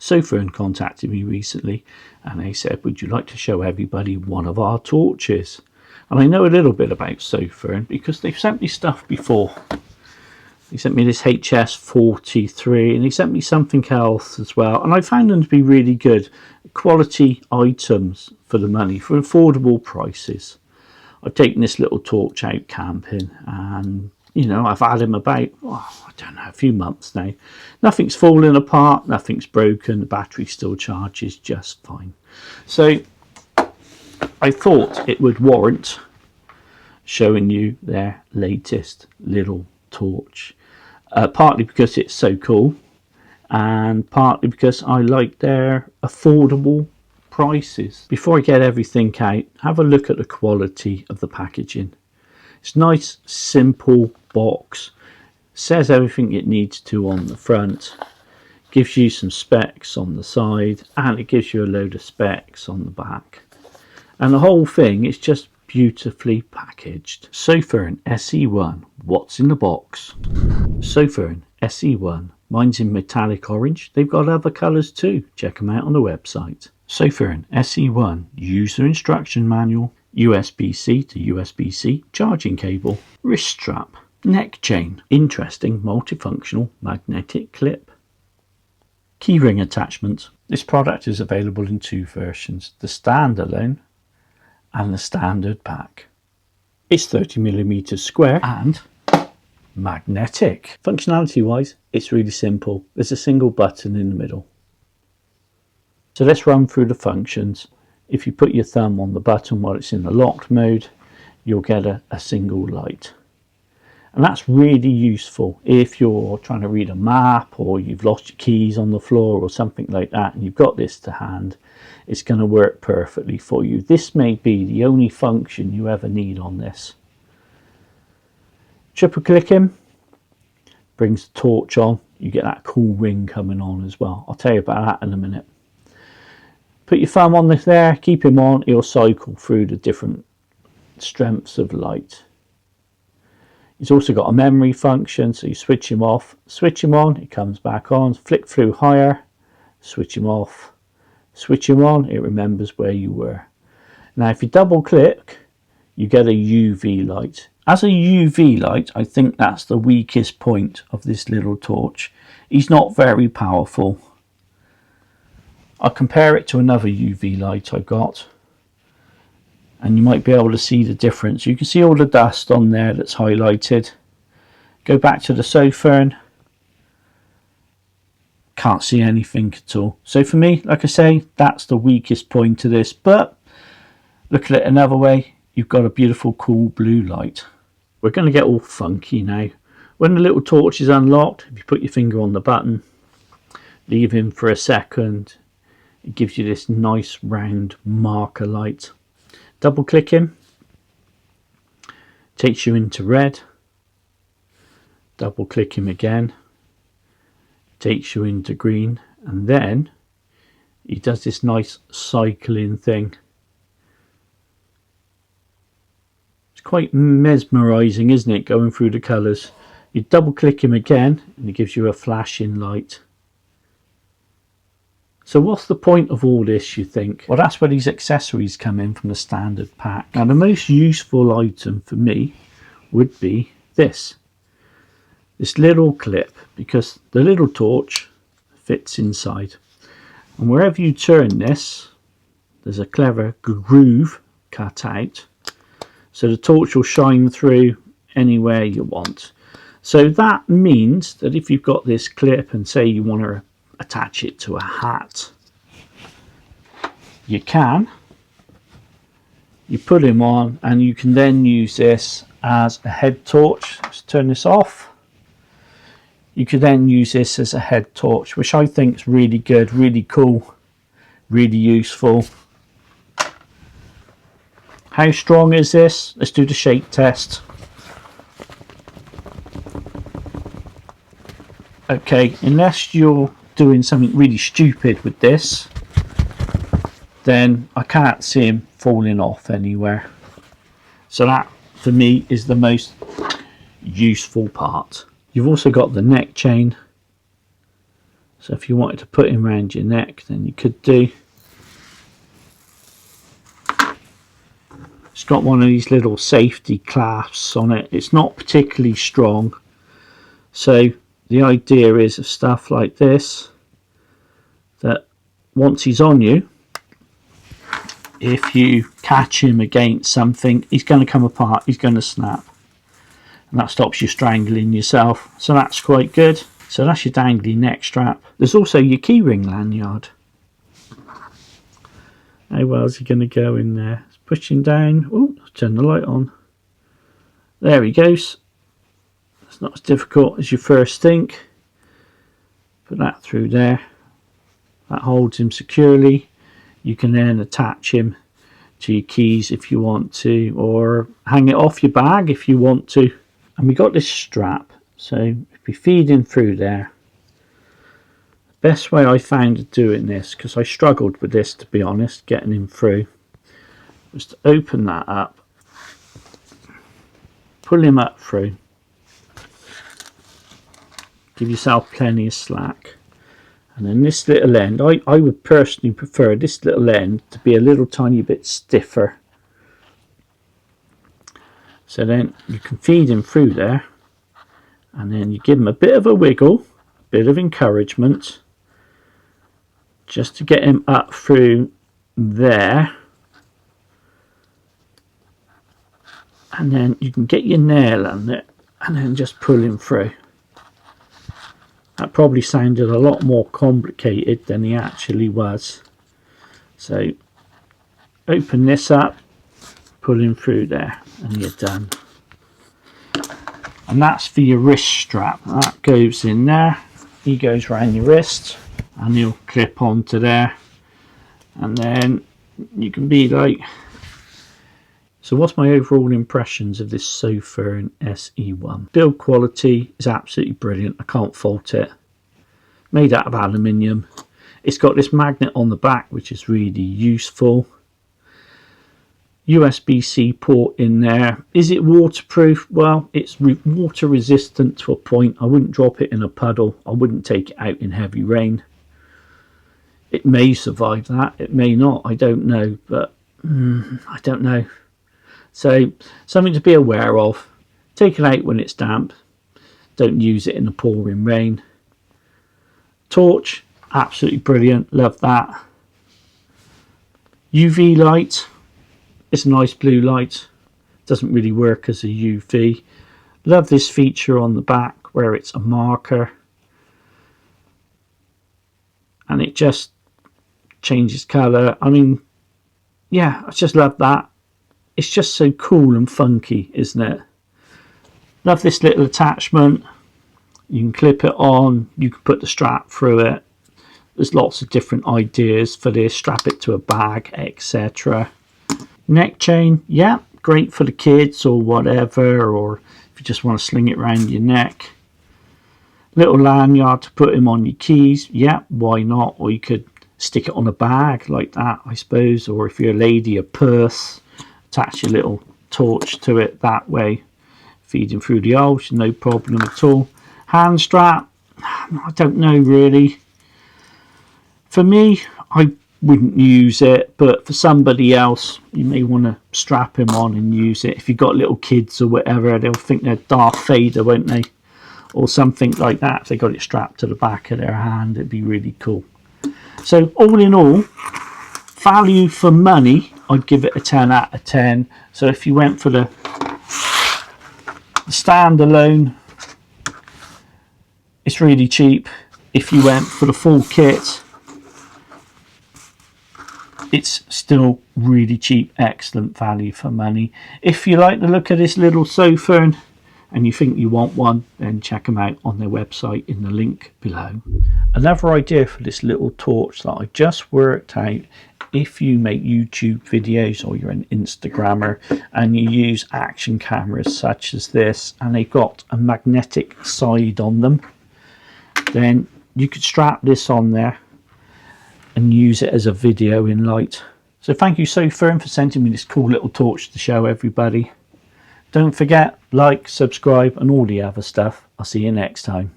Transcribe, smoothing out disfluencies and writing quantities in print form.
Sofirn contacted me recently and they said, would you like to show everybody one of our torches? And I know a little bit about Sofirn because they've sent me stuff before. They sent me this HS43 and they sent me something else as well, and I found them to be really good quality items for the money, for affordable prices. I've taken this little torch out camping and I've had him about, I don't know, a few months now. Nothing's falling apart, nothing's broken, the battery still charges just fine. So I thought it would warrant showing you their latest little torch. Partly because it's so cool and partly because I like their affordable prices. Before I get everything out, have a look at the quality of the packaging. It's a nice simple box, says everything it needs to on the front, gives you some specs on the side, and it gives you a load of specs on the back, and the whole thing is just beautifully packaged. Sofirn SE1, what's in the box? Sofirn SE1, mine's in metallic orange. They've got other colours too, check them out on the website. Sofirn SE1 user instruction manual, USB-C to USB-C charging cable, wrist strap, neck chain, interesting multifunctional magnetic clip, keyring attachment. This product is available in two versions, the standalone and the standard pack. It's 30mm square and magnetic. Functionality wise, it's really simple. There's a single button in the middle. So let's run through the functions. If you put your thumb on the button while it's in the locked mode, you'll get a single light. And that's really useful if you're trying to read a map or you've lost your keys on the floor or something like that and you've got this to hand. It's going to work perfectly for you. This may be the only function you ever need on this. Triple clicking brings the torch on. You get that cool ring coming on as well. I'll tell you about that in a minute. Put your thumb on this there, keep him on, he'll cycle through the different strengths of light. He's also got a memory function, so you switch him off, switch him on, it comes back on, flick through higher, switch him off, switch him on, it remembers where you were. Now if you double click, you get a UV light. As a UV light, I think that's the weakest point of this little torch. He's not very powerful. I'll compare it to another UV light I got and you might be able to see the difference. You can see all the dust on there that's highlighted. Go back to the Sofirn, can't see anything at all. So for me, like I say, that's the weakest point to this, but look at it another way, you've got a beautiful cool blue light. We're going to get all funky now. When the little torch is unlocked, if you put your finger on the button, leave him for a second, it gives you this nice round marker light. Double click him, takes you into red. Double click him again, takes you into green, and then he does this nice cycling thing. It's quite mesmerizing, isn't it, going through the colours. You double click him again and it gives you a flashing light. So what's the point of all this, you think? Well, that's where these accessories come in from the standard pack. Now the most useful item for me would be this little clip, because the little torch fits inside. And wherever you turn this, there's a clever groove cut out. So the torch will shine through anywhere you want. So that means that if you've got this clip and say you want to attach it to a hat, you can. You put him on and you can then use this as a head torch. Let's turn this off. You could then use this as a head torch, which I think is really good, really cool, really useful. How strong is this? Let's do the shake test. Okay, unless you're doing something really stupid with this, then I can't see him falling off anywhere. So that for me is the most useful part. You've also got the neck chain, So if you wanted to put him around your neck, then you could do. It's got one of these little safety clasps on it. It's not particularly strong. So the idea is of stuff like this, that once he's on you, if you catch him against something, he's going to come apart, he's going to snap. And that stops you strangling yourself. So that's quite good. So that's your dangly neck strap. There's also your keyring lanyard. How well is he going to go in there? It's pushing down. Oh, turn the light on. There he goes. It's not as difficult as you first think. Put that through there. That holds him securely. You can then attach him to your keys if you want to, or hang it off your bag if you want to. And we got this strap, so if we feed him through there, the best way I found of doing this, because I struggled with this to be honest, getting him through, was to open that up, pull him up through, give yourself plenty of slack. And then this little end, I would personally prefer this little end to be a little tiny bit stiffer. So then you can feed him through there, and then you give him a bit of a wiggle, a bit of encouragement, just to get him up through there. And then you can get your nail on it, and then just pull him through. That probably sounded a lot more complicated than he actually was. So open this up, pull him through there, and you're done. And that's for your wrist strap. That goes in there. He goes around your wrist, and he'll clip onto there. And then you can be like... So what's my overall impressions of this Sofirn SE1? Build quality is absolutely brilliant. I can't fault it. Made out of aluminium. It's got this magnet on the back, which is really useful. USB-C port in there. Is it waterproof? Well, it's water resistant to a point. I wouldn't drop it in a puddle. I wouldn't take it out in heavy rain. It may survive that. It may not. I don't know. But I don't know. So something to be aware of. Take it out when it's damp. Don't use it in the pouring rain. Torch, absolutely brilliant. Love that. UV light. It's a nice blue light. Doesn't really work as a UV. Love this feature on the back where it's a marker. And it just changes colour. I mean, yeah, I just love that. It's just so cool and funky, isn't it? Love this little attachment. You can clip it on. You can put the strap through it. There's lots of different ideas for this. Strap it to a bag, etc. Neck chain, yeah, great for the kids or whatever, or if you just want to sling it around your neck. Little lanyard to put him on your keys, yeah, why not? Or you could stick it on a bag like that, I suppose, or if you're a lady, a purse. Attach your little torch to it that way, feeding through the holes, no problem at all. Hand strap, I don't know really. For me, I wouldn't use it, but for somebody else, you may want to strap him on and use it. If you've got little kids or whatever, they'll think they're Darth Vader, won't they? Or something like that. If they got it strapped to the back of their hand, it'd be really cool. So all in all, value for money, I'd give it a 10 out of 10. So if you went for the standalone, it's really cheap. If you went for the full kit, it's still really cheap. Excellent value for money. If you like the look of this little Sofirn and you think you want one, then check them out on their website in the link below. Another idea for this little torch that I just worked out: if you make YouTube videos or you're an Instagrammer and you use action cameras such as this, and they've got a magnetic side on them, then you could strap this on there and use it as a video in light. So thank you Sofirn for sending me this cool little torch to show everybody. Don't forget, like, subscribe and all the other stuff. I'll see you next time.